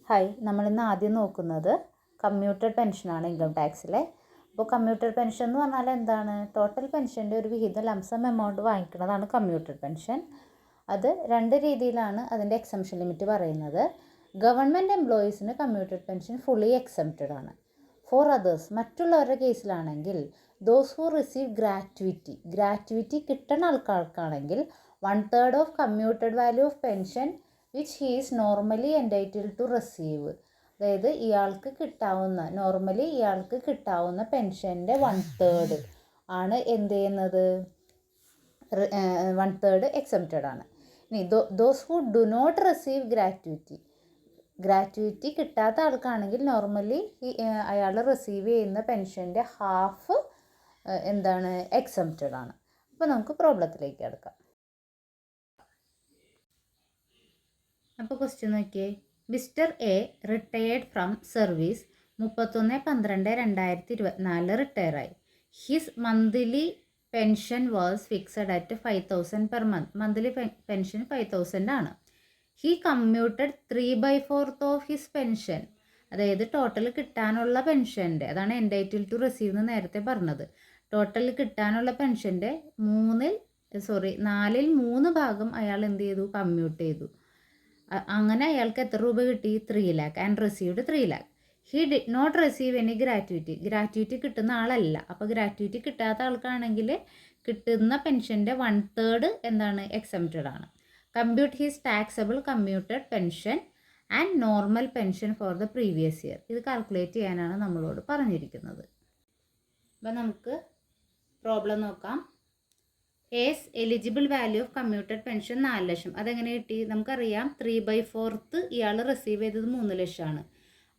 Hi, നമ്മളിന്ന് ആദ്യം നോക്കുന്നത് കമ്മ്യൂട്ടഡ് പെൻഷനാണ് ഇൻകം ടാക്സിലെ. അപ്പോൾ കമ്മ്യൂട്ടഡ് പെൻഷൻ എന്ന് പറഞ്ഞാൽ എന്താണ്? ടോട്ടൽ പെൻഷൻ്റെ ഒരു വിഹിതം ലംസം എമൗണ്ട് വാങ്ങിക്കുന്നതാണ് കമ്മ്യൂട്ടഡ് പെൻഷൻ. അത് രണ്ട് രീതിയിലാണ് അതിൻ്റെ എക്സംഷൻ ലിമിറ്റ് പറയുന്നത്. ഗവൺമെൻറ് എംപ്ലോയീസിന് കമ്മ്യൂട്ടഡ് പെൻഷൻ ഫുള്ളി എക്സംപ്റ്റഡ് ആണ്. ഫോർ അതേഴ്സ്, മറ്റുള്ളവരുടെ കേസിലാണെങ്കിൽ ദോസ് ഹു റിസീവ് ഗ്രാറ്റുവിറ്റി കിട്ടുന്ന ആൾക്കാർക്കാണെങ്കിൽ 1/3 of commuted value of pension which he is normally entitled to receive. അതായത് നോർമലി ഇയാൾക്ക് കിട്ടാവുന്ന പെൻഷൻ്റെ 1/3 ആണ് എന്ത് ചെയ്യുന്നത്? 1/3 എക്സംപ്റ്റഡ് ആണ്. ഇനി those who do not receive gratuity കിട്ടാത്ത ആൾക്കാണെങ്കിൽ നോർമലി അയാൾ റിസീവ് ചെയ്യുന്ന പെൻഷൻ്റെ ഹാഫ് എന്താണ്? എക്സംപ്റ്റഡ് ആണ്. അപ്പോൾ നമുക്ക് പ്രോബ്ലത്തിലേക്ക് കിടക്കാം. അപ്പോൾ ക്വസ്റ്റ്യൻ നോക്കിയേ. Mister A retired from service 31/12/2024 റിട്ടയറായി. His monthly pension was fixed at 5,000 per month. Monthly pension 5,000 ആണ്. He commuted 3/4 of his pension. അതായത് ടോട്ടൽ കിട്ടാനുള്ള പെൻഷൻ്റെ, അതാണ് എൻറ്റൈറ്റിൽ ടു റിസീവ് എന്ന് നേരത്തെ പറഞ്ഞത്. ടോട്ടൽ കിട്ടാനുള്ള പെൻഷൻ്റെ 4/3 ഭാഗം അയാൾ എന്ത് ചെയ്തു? കമ്മ്യൂട്ട് ചെയ്തു. അങ്ങനെ അയാൾക്ക് എത്ര രൂപ കിട്ടി? 3 lakh and received 3 lakh. He did not receive any gratuity കിട്ടുന്ന ആളല്ല. അപ്പോൾ ഗ്രാറ്റുവിറ്റി കിട്ടാത്ത ആൾക്കാണെങ്കിൽ കിട്ടുന്ന പെൻഷൻ്റെ 1/3 എന്താണ്? എക്സംപ്റ്റഡ് ആണ്. Compute his taxable commuted pension and normal pension for the previous year. ഇത് കാൽക്കുലേറ്റ് ചെയ്യാനാണ് നമ്മളോട് പറഞ്ഞിരിക്കുന്നത്. അപ്പോൾ നമുക്ക് പ്രോബ്ലം നോക്കാം. As eligible value of commuted pension 4 lakh. അതെങ്ങനെ കിട്ടി? നമുക്കറിയാം 3/4 ഇയാൾ റിസീവ് ചെയ്തത് 3 ലക്ഷമാണ്.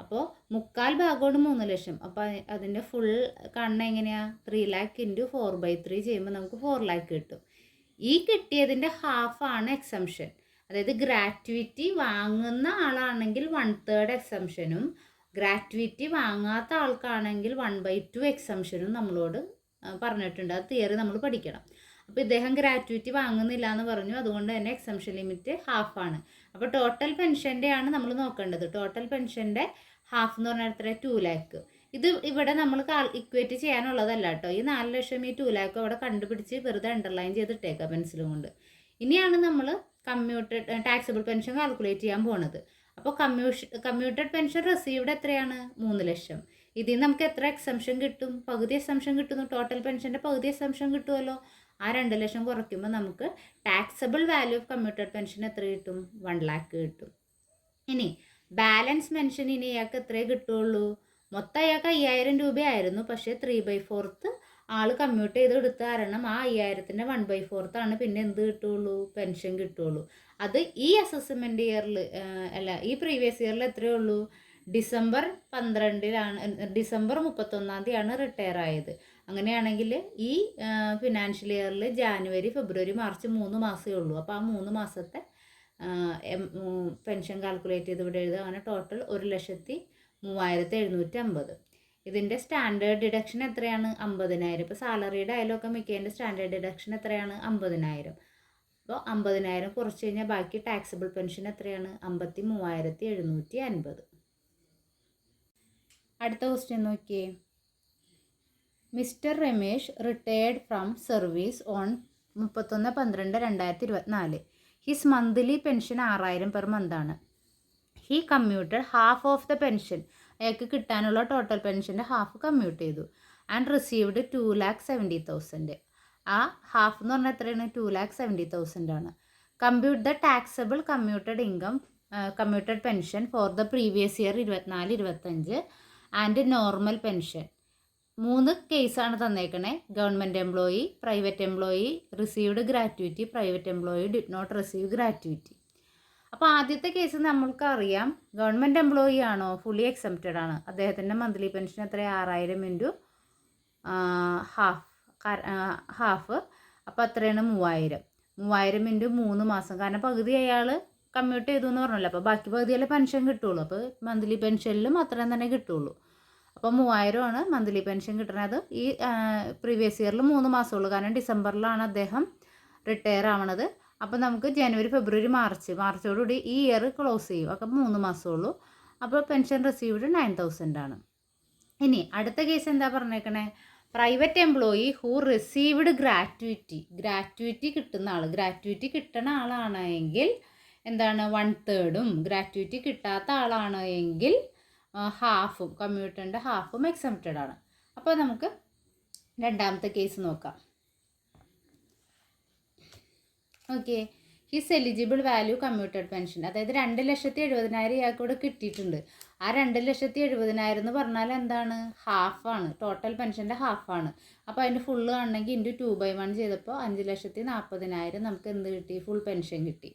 അപ്പോൾ 3/4 ഭാഗമാണ് 3 ലക്ഷം. അപ്പോൾ അതിൻ്റെ ഫുൾ കാണുന്നത് എങ്ങനെയാണ്? 3 lakh ഇൻറ്റു 4/3 ചെയ്യുമ്പോൾ നമുക്ക് 4 lakh കിട്ടും. ഈ കിട്ടിയതിൻ്റെ ഹാഫാണ് എക്സംഷൻ. അതായത് ഗ്രാറ്റുവിറ്റി വാങ്ങുന്ന ആളാണെങ്കിൽ 1/3 എക്സംഷനും ഗ്രാറ്റുവിറ്റി വാങ്ങാത്ത ആൾക്കാണെങ്കിൽ 1/2 എക്സംഷനും നമ്മളോട് പറഞ്ഞിട്ടുണ്ട്. അത് തിയറി നമ്മൾ പഠിക്കണം. അപ്പോൾ ഇദ്ദേഹം ഗ്രാറ്റുവിറ്റി വാങ്ങുന്നില്ല എന്ന് പറഞ്ഞു. അതുകൊണ്ട് തന്നെ എക്സംഷൻ ലിമിറ്റ് ഹാഫാണ്. അപ്പോൾ ടോട്ടൽ പെൻഷൻ്റെ ആണ് നമ്മൾ നോക്കേണ്ടത്. ടോട്ടൽ പെൻഷൻ്റെ ഹാഫ് എന്ന് പറഞ്ഞാൽ എത്ര? 2 lakh. ഇത് ഇവിടെ നമ്മൾ ഇക്വേറ്റ് ചെയ്യാനുള്ളതല്ല കേട്ടോ. ഈ 4 ലക്ഷം ഈ 2 lakh അവിടെ കണ്ടുപിടിച്ച് വെറുതെ അണ്ടർലൈൻ ചെയ്തിട്ടേക്കാം പെൻസിലും കൊണ്ട്. ഇനിയാണ് നമ്മൾ ടാക്സബിൾ പെൻഷൻ കാൽക്കുലേറ്റ് ചെയ്യാൻ പോണത്. അപ്പോൾ കമ്മ്യൂട്ടഡ് പെൻഷൻ റിസീവ്ഡ് എത്രയാണ്? 3 ലക്ഷം. ഇതിൽ നിന്ന് നമുക്ക് എത്ര എക്സംഷൻ കിട്ടും? പകുതി എക്സംഷൻ കിട്ടുന്നു. ടോട്ടൽ പെൻഷൻ്റെ പകുതി എക്സംഷൻ കിട്ടുമല്ലോ. ആ 2 ലക്ഷം കുറയ്ക്കുമ്പോൾ നമുക്ക് taxable value of commuted pension എത്ര കിട്ടും? 1 lakh കിട്ടും. ഇനി ബാലൻസ് പെൻഷൻ ഇനി ഇയാൾക്ക് എത്രയേ കിട്ടുള്ളൂ? മൊത്തം അയാൾക്ക് 5,000 രൂപയായിരുന്നു. പക്ഷേ 3/4 ആൾ കമ്മ്യൂട്ട് ചെയ്ത് എടുത്ത കാരണം ആ 5,000ൻ്റെ 1/4 ആണ് പിന്നെ എന്ത് കിട്ടുള്ളൂ? പെൻഷൻ കിട്ടുള്ളൂ. അത് ഈ അസസ്മെൻറ്റ് ഇയറിൽ ഈ പ്രീവിയസ് ഇയറിൽ എത്രയേ ഉള്ളൂ? ഡിസംബർ 31 റിട്ടയർ ആയത്. അങ്ങനെയാണെങ്കിൽ ഈ ഫിനാൻഷ്യൽ ഇയറിൽ ജാനുവരി, ഫെബ്രുവരി, മാർച്ച് 3 മാസമേ ഉള്ളൂ. അപ്പോൾ ആ 3 മാസത്തെ പെൻഷൻ കാൽക്കുലേറ്റ് ചെയ്ത് ഇവിടെ എഴുതുക. അങ്ങനെ ടോട്ടൽ 1,03,750. ഇതിൻ്റെ സ്റ്റാൻഡേർഡ് ഡിഡക്ഷൻ എത്രയാണ്? 50,000. ഇപ്പോൾ സാലറിയുടെ ആയാലൊക്കെ മിക്കതിൻ്റെ സ്റ്റാൻഡേർഡ് ഡിഡക്ഷൻ എത്രയാണ്? 50,000. അപ്പോൾ 50,000 കുറച്ച് കഴിഞ്ഞാൽ ബാക്കി ടാക്സബിൾ പെൻഷൻ എത്രയാണ്? 53,750. അടുത്ത ക്വസ്റ്റ്യൻ നോക്കിയേ. Mister Ramesh retired from service on 31/12/2024. His monthly pension 6,000 per മന്താണ്. He commuted half of the pension. അയാൾക്ക് കിട്ടാനുള്ള ടോട്ടൽ പെൻഷൻ്റെ ഹാഫ് കമ്മ്യൂട്ട് ചെയ്തു. And received 2,70,000. ആ ഹാഫ് എന്ന് പറഞ്ഞാൽ എത്രയാണ്? 2,70,000 ആണ്. Compute the taxable commuted pension for the previous year 24-25 and normal pension. 3 കേസാണ് തന്നേക്കണേ. Government employee, private employee received gratuity, private employee did not receive gratuity. അപ്പോൾ ആദ്യത്തെ കേസ് നമ്മൾക്ക് അറിയാം. ഗവൺമെൻറ് എംപ്ലോയി ആണോ? ഫുള്ളി എക്സംപ്റ്റഡ് ആണ്. അദ്ദേഹത്തിൻ്റെ മന്ത്ലി പെൻഷൻ എത്ര? 6,000 ഇൻറ്റു ഹാഫ്. അപ്പോൾ എത്രയാണ്? 3,000 ഇൻറ്റു 3 മാസം. കാരണം പകുതി അയാൾ കമ്മ്യൂട്ട് ചെയ്തു എന്ന് പറഞ്ഞല്ലോ. അപ്പോൾ ബാക്കി പകുതിയല്ലേ പെൻഷൻ കിട്ടുള്ളൂ. അപ്പോൾ മന്ത്ലി പെൻഷനിലും അത്രയും തന്നെ കിട്ടുള്ളൂ. അപ്പോൾ 3,000 ആണ് മന്ത്ലി പെൻഷൻ കിട്ടുന്നത്. ഈ പ്രീവിയസ് ഇയറിൽ 3 മാസമുള്ളൂ. കാരണം ഡിസംബറിലാണ് അദ്ദേഹം റിട്ടയർ ആവണത്. അപ്പോൾ നമുക്ക് ജനുവരി, ഫെബ്രുവരി, മാർച്ചോടുകൂടി ഈ ഇയർ ക്ലോസ് ചെയ്യും. അപ്പോൾ 3 മാസമുള്ളൂ. അപ്പോൾ പെൻഷൻ റിസീവ്ഡ് 9,000 ആണ്. ഇനി അടുത്ത കേസ് എന്താ പറഞ്ഞേക്കണേ, private employee who received gratuity കിട്ടുന്ന ആൾ, ഗ്രാറ്റുവിറ്റി കിട്ടുന്ന ആളാണ് എങ്കിൽ എന്താണ് 1/3, ഗ്രാറ്റുവിറ്റി കിട്ടാത്ത ആളാണ് എങ്കിൽ ഹാഫും, കമ്മ്യൂട്ടറിൻ്റെ ഹാഫും എക്സംപ്റ്റഡ് ആണ്. അപ്പോൾ നമുക്ക് രണ്ടാമത്തെ കേസ് നോക്കാം. Okay, his eligible value commuted pension, അതായത് 2,70,70,000 ഇയാൾക്ക് ഇവിടെ കിട്ടിയിട്ടുണ്ട്. ആ 2,70,70,000 എന്ന് പറഞ്ഞാൽ എന്താണ്, ഹാഫാണ്, ടോട്ടൽ പെൻഷൻ്റെ ഹാഫാണ്. അപ്പോൾ അതിൻ്റെ ഫുള്ള് കാണണമെങ്കിൽ ഇൻറ്റു 2/1 ചെയ്തപ്പോൾ 5,40,40,000 നമുക്ക് എന്ത് കിട്ടി, ഫുൾ പെൻഷൻ കിട്ടി.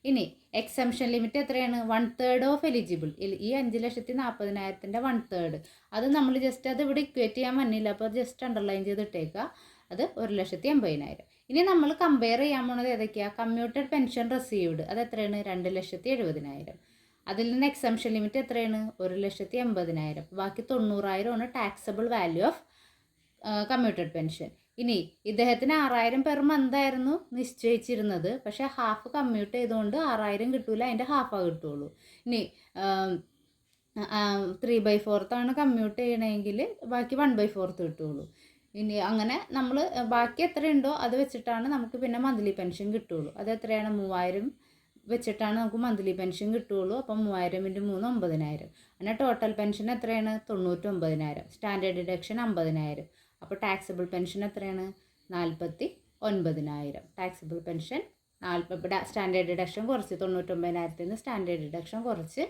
ഇനി എക്സംഷൻ ലിമിറ്റ് എത്രയാണ്, 1/3 ഓഫ് എലിജിബിൾ, ഈ 5,40,40,000 1/3. അത് നമ്മൾ ജസ്റ്റ് അത് ഇവിടെ ഇക്വേറ്റ് ചെയ്യാൻ വന്നില്ല, അപ്പോൾ ജസ്റ്റ് അണ്ടർലൈൻ ചെയ്തിട്ടേക്കുക, അത് 1,80,000. ഇനി നമ്മൾ കമ്പയർ ചെയ്യാൻ പോണത് ഏതൊക്കെയാണ്, കമ്മ്യൂട്ടഡ് പെൻഷൻ റിസീവ്ഡ് അത് എത്രയാണ്, 2,70,70,000. അതിൽ നിന്ന് എക്സംഷൻ ലിമിറ്റ് എത്രയാണ്, 1,80,000. ബാക്കി 90,000 ആണ് taxable value of commuted pension. ഇനി ഇദ്ദേഹത്തിന് 6,000 പെർ മന്ത് ആയിരുന്നു നിശ്ചയിച്ചിരുന്നത്, പക്ഷേ ഹാഫ് കമ്മ്യൂട്ട് ചെയ്തുകൊണ്ട് 6,000 കിട്ടൂല, അതിൻ്റെ ഹാഫാ കിട്ടുള്ളൂ. ഇനി 3/4 ആണ് കമ്മ്യൂട്ട് ചെയ്യണമെങ്കിൽ ബാക്കി 1/4 കിട്ടുള്ളൂ. ഇനി അങ്ങനെ നമ്മൾ ബാക്കി എത്രയുണ്ടോ അത് വെച്ചിട്ടാണ് നമുക്ക് പിന്നെ മന്ത്ലി പെൻഷൻ കിട്ടുള്ളൂ. അത് എത്രയാണ്, 3,000 വെച്ചിട്ടാണ് നമുക്ക് മന്ത്ലി പെൻഷൻ കിട്ടുള്ളൂ. അപ്പം 3,000 × 3 9,000. അങ്ങനെ ടോട്ടൽ പെൻഷൻ എത്രയാണ്, 99,000. Standard deduction 50,000. അപ്പോൾ ടാക്സബിൾ പെൻഷൻ എത്രയാണ്, 49,000. ടാക്സബിൾ പെൻഷൻ സ്റ്റാൻഡേർഡ് ഡിഡക്ഷൻ കുറച്ച് 99,000 നിന്ന് സ്റ്റാൻഡേർഡ് ഡിഡക്ഷൻ കുറച്ച്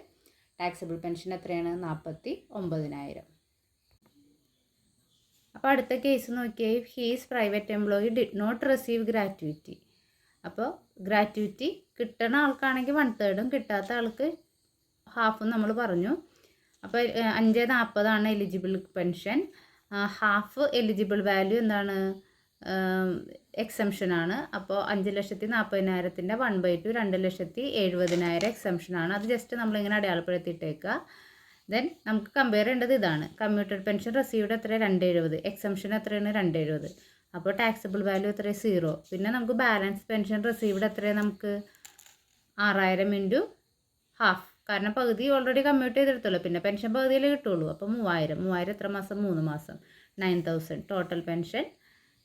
ടാക്സബിൾ പെൻഷൻ എത്രയാണ്, 49,000. അപ്പോൾ അടുത്ത കേസ് നോക്കിയാൽ he's private employee did not receive gratuity. അപ്പോൾ ഗ്രാറ്റുവിറ്റി കിട്ടുന്ന ആൾക്കാണെങ്കിൽ 1/3, കിട്ടാത്ത ആൾക്ക് ഹാഫും നമ്മൾ പറഞ്ഞു. അപ്പോൾ 5,40,000 eligible pension. Half eligible value എന്താണ്, എക്സംഷനാണ്. അപ്പോൾ 5,40,40,000 1/2 2,70,70,000 എക്സംഷനാണ്. അത് ജസ്റ്റ് നമ്മളിങ്ങനെ അടയാളപ്പെടുത്തിയിട്ടേക്കുക. ദെൻ നമുക്ക് കമ്പയർ ചെയ്യേണ്ടത് ഇതാണ്, കമ്മ്യൂട്ടഡ് പെൻഷൻ റിസീവ്ഡ് എത്ര, 270, എക്സംഷൻ എത്രയാണ്, 270. അപ്പോൾ ടാക്സബിൾ വാല്യൂ എത്ര, 0. പിന്നെ നമുക്ക് ബാലൻസ് പെൻഷൻ റിസീവ്ഡ് എത്രയാണ്, നമുക്ക് 6,000 × ഹാഫ്, കാരണം പകുതി ഓൾറെഡി കമ്മ്യൂട്ട് ചെയ്തെടുത്തുള്ളൂ, പിന്നെ പെൻഷൻ പകുതിയിലേ കിട്ടുള്ളൂ. അപ്പോൾ 3,000 എത്ര മാസം, 3 മാസം, 9,000. ടോട്ടൽ പെൻഷൻ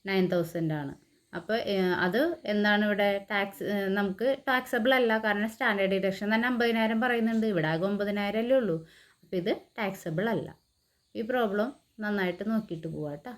9,000 ആണ്. അപ്പോൾ അത് എന്താണ് ഇവിടെ നമുക്ക് ടാക്സബിൾ അല്ല, കാരണം സ്റ്റാൻഡേർഡ് ഡിഡക്ഷൻ തന്നെ 50,000 പറയുന്നുണ്ട്, ഇവിടെ ആകെ 9,000 അല്ലേ ഉള്ളൂ. അപ്പോൾ ഇത് ടാക്സബിൾ അല്ല. ഈ പ്രോബ്ലം നന്നായിട്ട് നോക്കിയിട്ട് പോവാം കേട്ടോ.